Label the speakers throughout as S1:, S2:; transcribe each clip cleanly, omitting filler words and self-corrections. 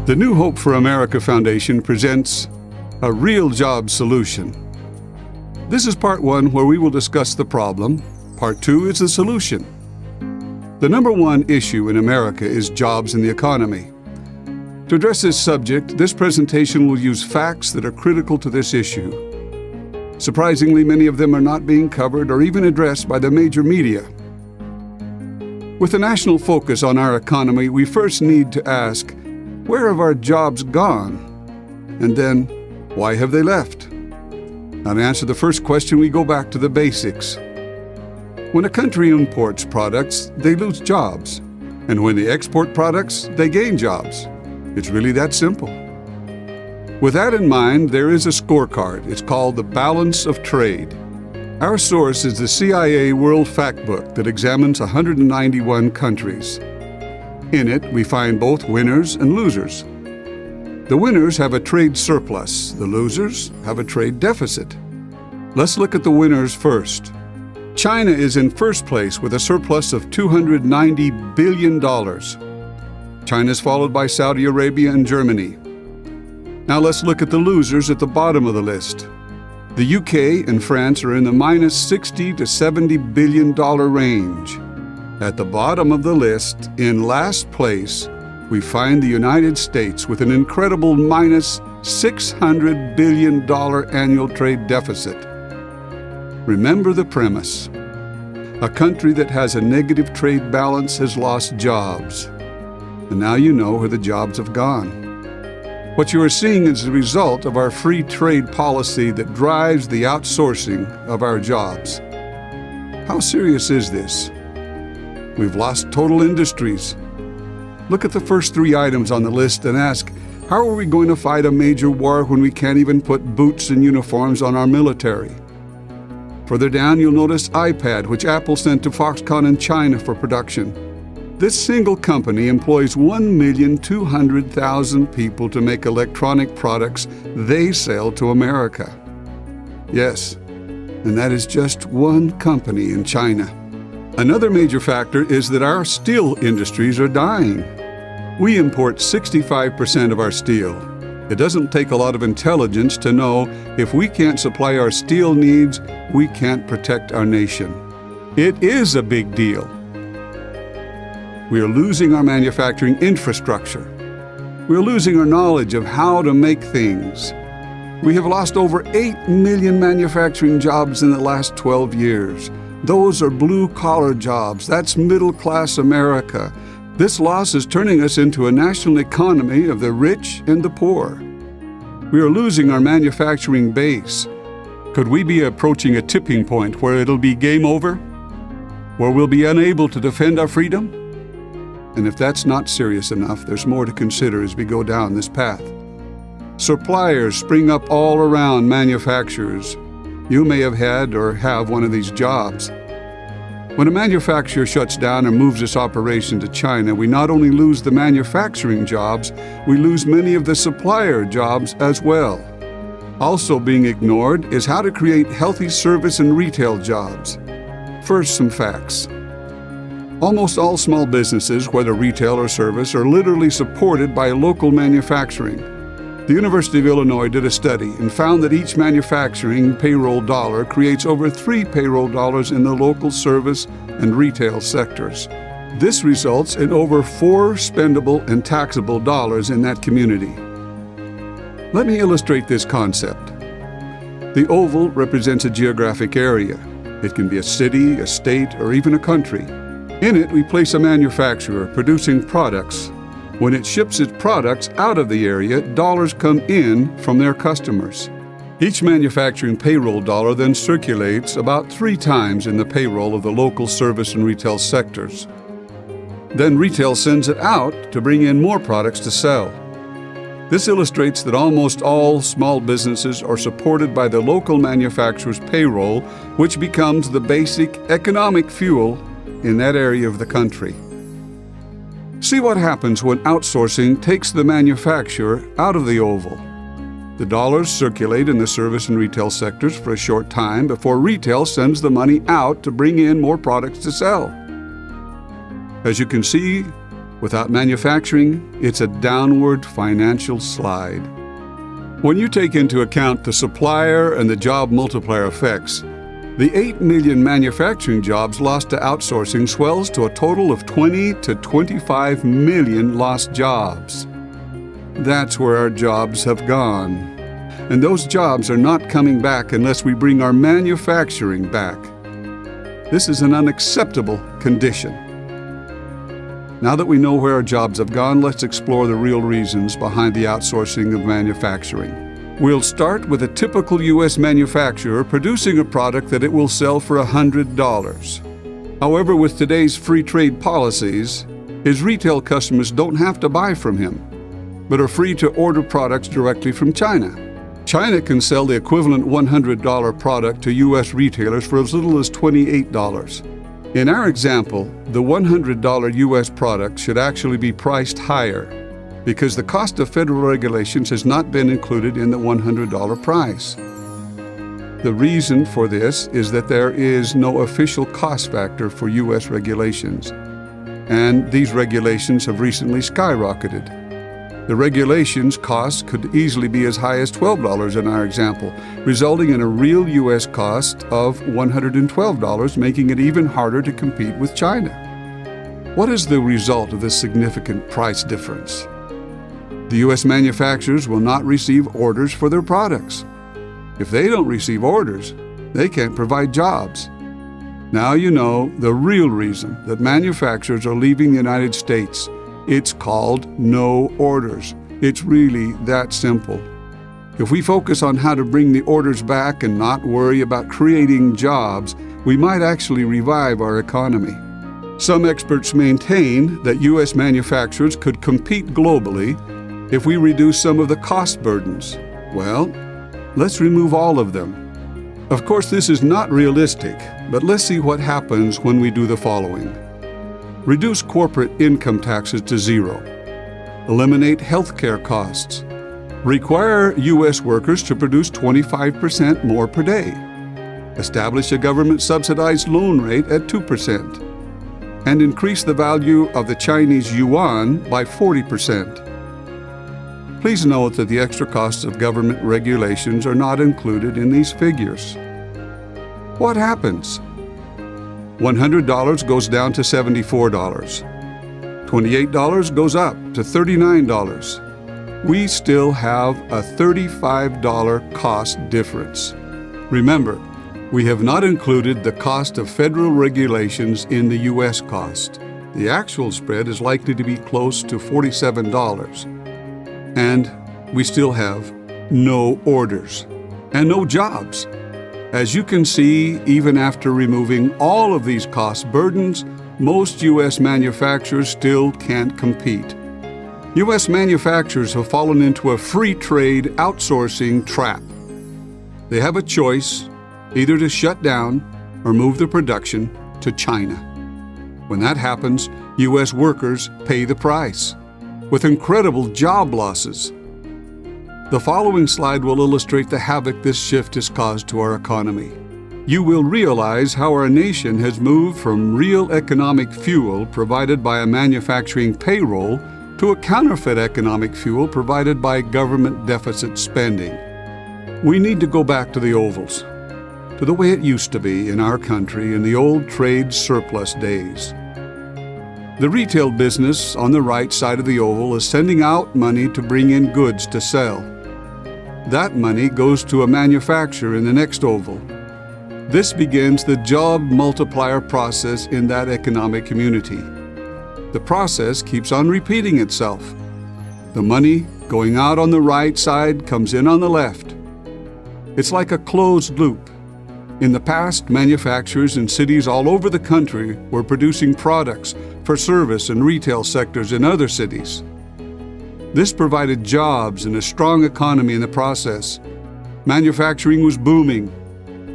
S1: The New Hope for America Foundation presents a real job solution. This is part one, where we will discuss the problem. Part two is the solution. The number one issue in America is jobs in the economy. To address this subject, this presentation will use facts that are critical to this issue. Surprisingly, many of them are not being covered or even addressed by the major media. With a national focus on our economy, we first need to ask, where have our jobs gone? And then, why have they left? Now, to answer the first question, we go back to the basics. When a country imports products, they lose jobs. And when they export products, they gain jobs. It's really that simple. With that in mind, there is a scorecard. It's called the Balance of Trade. Our source is the CIA World Factbook that examines 191 countries. In it, we find both winners and losers. The winners have a trade surplus. The losers have a trade deficit. Let's look at the winners first. China is in first place with a surplus of $290 billion. China is followed by Saudi Arabia and Germany. Now let's look at the losers at the bottom of the list. The UK and France are in the minus $60 to $70 billion range. At the bottom of the list, in last place, we find the United States with an incredible minus $600 billion annual trade deficit. Remember the premise. A country that has a negative trade balance has lost jobs. And now you know where the jobs have gone. What you are seeing is the result of our free trade policy that drives the outsourcing of our jobs. How serious is this? We've lost total industries. Look at the first three items on the list and ask, how are we going to fight a major war when we can't even put boots and uniforms on our military? Further down, you'll notice iPad, which Apple sent to Foxconn in China for production. This single company employs 1,200,000 people to make electronic products they sell to America. Yes, and that is just one company in China. Another major factor is that our steel industries are dying. We import 65% of our steel. It doesn't take a lot of intelligence to know if we can't supply our steel needs, we can't protect our nation. It is a big deal. We are losing our manufacturing infrastructure. We are losing our knowledge of how to make things. We have lost over 8 million manufacturing jobs in the last 12 years. Those are blue-collar jobs. That's middle-class America. This loss is turning us into a national economy of the rich and the poor. We are losing our manufacturing base. Could we be approaching a tipping point where it'll be game over? Where we'll be unable to defend our freedom? And if that's not serious enough, there's more to consider as we go down this path. Suppliers spring up all around manufacturers. You may have had or have one of these jobs. When a manufacturer shuts down or moves its operation to China, we not only lose the manufacturing jobs, we lose many of the supplier jobs as well. Also being ignored is how to create healthy service and retail jobs. First, some facts. Almost all small businesses, whether retail or service, are literally supported by local manufacturing. The University of Illinois did a study and found that each manufacturing payroll dollar creates over 3 payroll dollars in the local service and retail sectors. This results in over 4 spendable and taxable dollars in that community. Let me illustrate this concept. The oval represents a geographic area. It can be a city, a state, or even a country. In it, we place a manufacturer producing products. When it ships its products out of the area, dollars come in from their customers. Each manufacturing payroll dollar then circulates about 3 times in the payroll of the local service and retail sectors. Then retail sends it out to bring in more products to sell. This illustrates that almost all small businesses are supported by the local manufacturer's payroll, which becomes the basic economic fuel in that area of the country. See what happens when outsourcing takes the manufacturer out of the oval. The dollars circulate in the service and retail sectors for a short time before retail sends the money out to bring in more products to sell. As you can see, Without manufacturing, it's a downward financial slide. When you take into account the supplier and the job multiplier effects, the 8 million manufacturing jobs lost to outsourcing swells to a total of 20 to 25 million lost jobs. That's where our jobs have gone. And those jobs are not coming back unless we bring our manufacturing back. This is an unacceptable condition. Now that we know where our jobs have gone, let's explore the real reasons behind the outsourcing of manufacturing. We'll start with a typical U.S. manufacturer producing a product that it will sell for $100. However, with today's free trade policies, his retail customers don't have to buy from him, but are free to order products directly from China. China can sell the equivalent $100 product to U.S. retailers for as little as $28. In our example, the $100 U.S. product should actually be priced higher because the cost of federal regulations has not been included in the $100 price. The reason for this is that there is no official cost factor for U.S. regulations, and these regulations have recently skyrocketed. The regulations cost could easily be as high as $12 in our example, resulting in a real U.S. cost of $112, making it even harder to compete with China. What is the result of this significant price difference? The U.S. manufacturers will not receive orders for their products. If they don't receive orders, they can't provide jobs. Now you know the real reason that manufacturers are leaving the United States. It's called no orders. It's really that simple. If we focus on how to bring the orders back and not worry about creating jobs, we might actually revive our economy. Some experts maintain that U.S. manufacturers could compete globally if we reduce some of the cost burdens. Well, let's remove all of them. Of course, this is not realistic, but let's see what happens when we do the following. Reduce corporate income taxes to zero. Eliminate healthcare costs. Require U.S. workers to produce 25% more per day. Establish a government-subsidized loan rate at 2%. And increase the value of the Chinese yuan by 40%. Please note that the extra costs of government regulations are not included in these figures. What happens? $100 goes down to $74. $28 goes up to $39. We still have a $35 cost difference. Remember, we have not included the cost of federal regulations in the U.S. cost. The actual spread is likely to be close to $47. And we still have no orders and no jobs. As you can see, even after removing all of these cost burdens, most U.S. manufacturers still can't compete. U.S. manufacturers have fallen into a free trade outsourcing trap. They have a choice, either to shut down or move their production to China. When that happens, U.S. workers pay the price, with incredible job losses. The following slide will illustrate the havoc this shift has caused to our economy. You will realize how our nation has moved from real economic fuel provided by a manufacturing payroll to a counterfeit economic fuel provided by government deficit spending. We need to go back to the ovals, to the way it used to be in our country in the old trade surplus days. The retail business on the right side of the oval is sending out money to bring in goods to sell. That money goes to a manufacturer in the next oval. This begins the job multiplier process in that economic community. The process keeps on repeating itself. The money going out on the right side comes in on the left. It's like a closed loop. In the past, manufacturers in cities all over the country were producing products for service and retail sectors in other cities. This provided jobs and a strong economy in the process. Manufacturing was booming.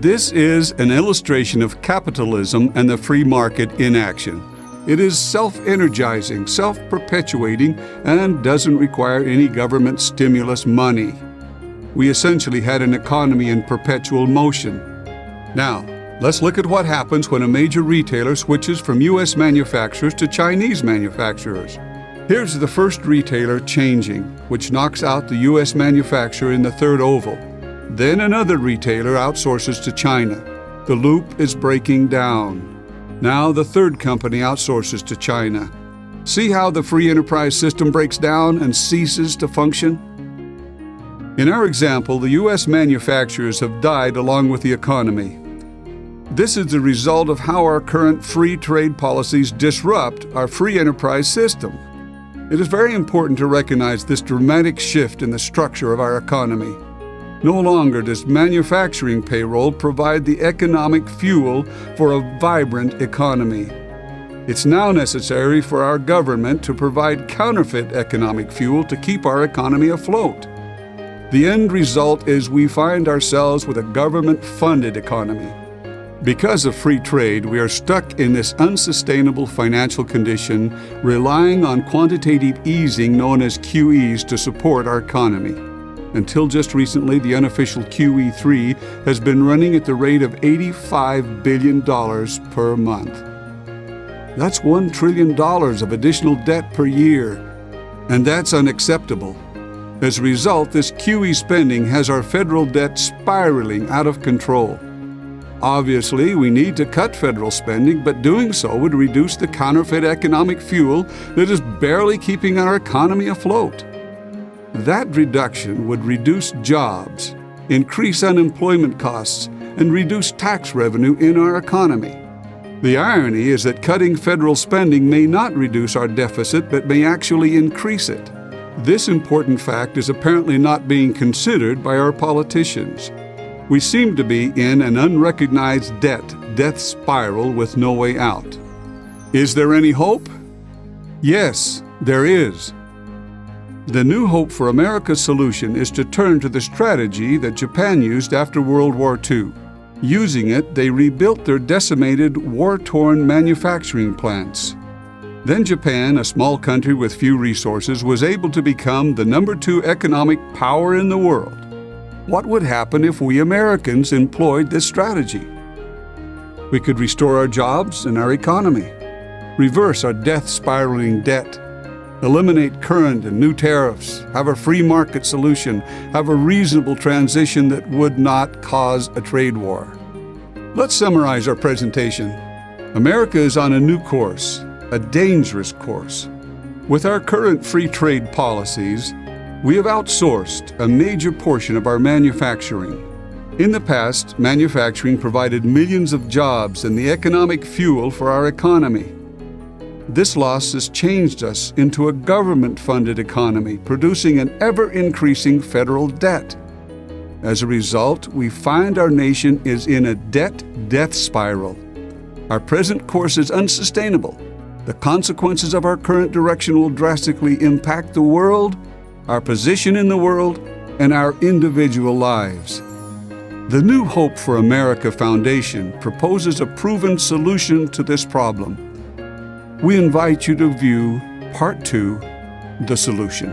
S1: This is an illustration of capitalism and the free market in action. It is self-energizing, self-perpetuating, and doesn't require any government stimulus money. We essentially had an economy in perpetual motion. Now, let's look at what happens when a major retailer switches from U.S. manufacturers to Chinese manufacturers. Here's the first retailer changing, which knocks out the U.S. manufacturer in the third oval. Then another retailer outsources to China. The loop is breaking down. Now the third company outsources to China. See how the free enterprise system breaks down and ceases to function? In our example, the U.S. manufacturers have died along with the economy. This is the result of how our current free trade policies disrupt our free enterprise system. It is very important to recognize this dramatic shift in the structure of our economy. No longer does manufacturing payroll provide the economic fuel for a vibrant economy. It's now necessary for our government to provide counterfeit economic fuel to keep our economy afloat. The end result is we find ourselves with a government-funded economy. Because of free trade, we are stuck in this unsustainable financial condition, relying on quantitative easing known as QEs to support our economy. Until just recently, the unofficial QE3 has been running at the rate of $85 billion per month. That's $1 trillion of additional debt per year, and that's unacceptable. As a result, this QE spending has our federal debt spiraling out of control. Obviously, we need to cut federal spending, but doing so would reduce the counterfeit economic fuel that is barely keeping our economy afloat. That reduction would reduce jobs, increase unemployment costs, and reduce tax revenue in our economy. The irony is that cutting federal spending may not reduce our deficit, but may actually increase it. This important fact is apparently not being considered by our politicians. We seem to be in an unrecognized death spiral with no way out. Is there any hope? Yes, there is. The new hope for America's solution is to turn to the strategy that Japan used after World War II. Using it, they rebuilt their decimated, war-torn manufacturing plants. Then Japan, a small country with few resources, was able to become the number 2 economic power in the world. What would happen if we Americans employed this strategy? We could restore our jobs and our economy, reverse our death-spiraling debt, eliminate current and new tariffs, have a free market solution, have a reasonable transition that would not cause a trade war. Let's summarize our presentation. America is on a new course, a dangerous course. With our current free trade policies, we have outsourced a major portion of our manufacturing. In the past, manufacturing provided millions of jobs and the economic fuel for our economy. This loss has changed us into a government-funded economy, producing an ever-increasing federal debt. As a result, we find our nation is in a death spiral. Our present course is unsustainable. The consequences of our current direction will drastically impact the world, our position in the world, and our individual lives. The New Hope for America Foundation proposes a proven solution to this problem. We invite you to view Part 2, The Solution.